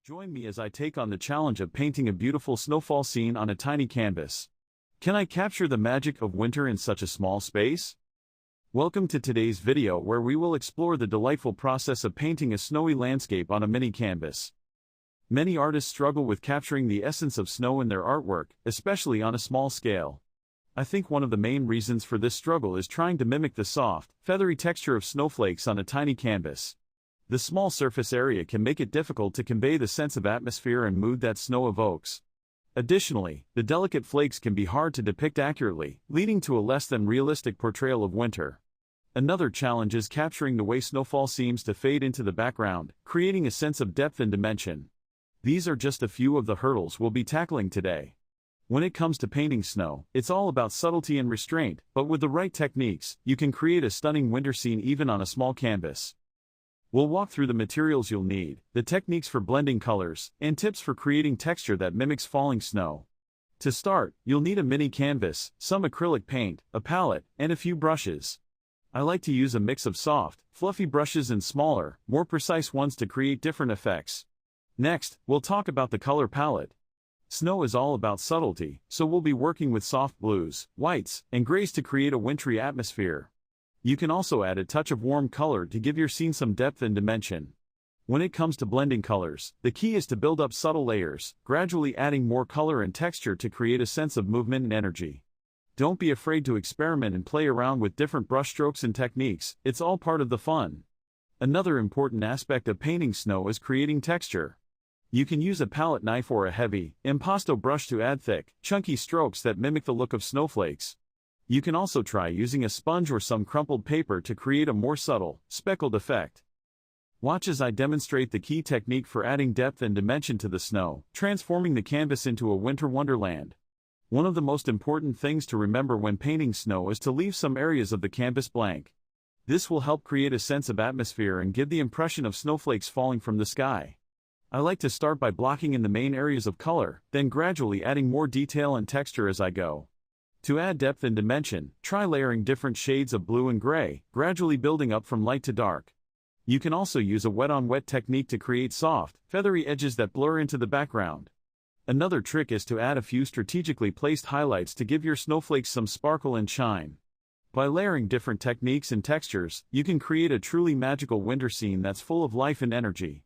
Join me as I take on the challenge of painting a beautiful snowfall scene on a tiny canvas. Can I capture the magic of winter in such a small space? Welcome to today's video where we will explore the delightful process of painting a snowy landscape on a mini canvas. Many artists struggle with capturing the essence of snow in their artwork, especially on a small scale. I think one of the main reasons for this struggle is trying to mimic the soft, feathery texture of snowflakes on a tiny canvas. The small surface area can make it difficult to convey the sense of atmosphere and mood that snow evokes. Additionally, the delicate flakes can be hard to depict accurately, leading to a less than realistic portrayal of winter. Another challenge is capturing the way snowfall seems to fade into the background, creating a sense of depth and dimension. These are just a few of the hurdles we'll be tackling today. When it comes to painting snow, it's all about subtlety and restraint, but with the right techniques, you can create a stunning winter scene even on a small canvas. We'll walk through the materials you'll need, the techniques for blending colors, and tips for creating texture that mimics falling snow. To start, you'll need a mini canvas, some acrylic paint, a palette, and a few brushes. I like to use a mix of soft, fluffy brushes and smaller, more precise ones to create different effects. Next, we'll talk about the color palette. Snow is all about subtlety, so we'll be working with soft blues, whites, and grays to create a wintry atmosphere. You can also add a touch of warm color to give your scene some depth and dimension. When it comes to blending colors, the key is to build up subtle layers, gradually adding more color and texture to create a sense of movement and energy. Don't be afraid to experiment and play around with different brushstrokes and techniques, it's all part of the fun. Another important aspect of painting snow is creating texture. You can use a palette knife or a heavy, impasto brush to add thick, chunky strokes that mimic the look of snowflakes. You can also try using a sponge or some crumpled paper to create a more subtle, speckled effect. Watch as I demonstrate the key technique for adding depth and dimension to the snow, transforming the canvas into a winter wonderland. One of the most important things to remember when painting snow is to leave some areas of the canvas blank. This will help create a sense of atmosphere and give the impression of snowflakes falling from the sky. I like to start by blocking in the main areas of color, then gradually adding more detail and texture as I go. To add depth and dimension, try layering different shades of blue and gray, gradually building up from light to dark. You can also use a wet-on-wet technique to create soft, feathery edges that blur into the background. Another trick is to add a few strategically placed highlights to give your snowflakes some sparkle and shine. By layering different techniques and textures, you can create a truly magical winter scene that's full of life and energy.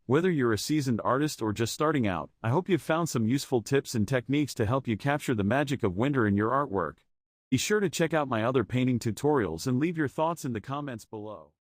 Whether you're a seasoned artist or just starting out, I hope you've found some useful tips and techniques to help you capture the magic of winter in your artwork. Be sure to check out my other painting tutorials and leave your thoughts in the comments below.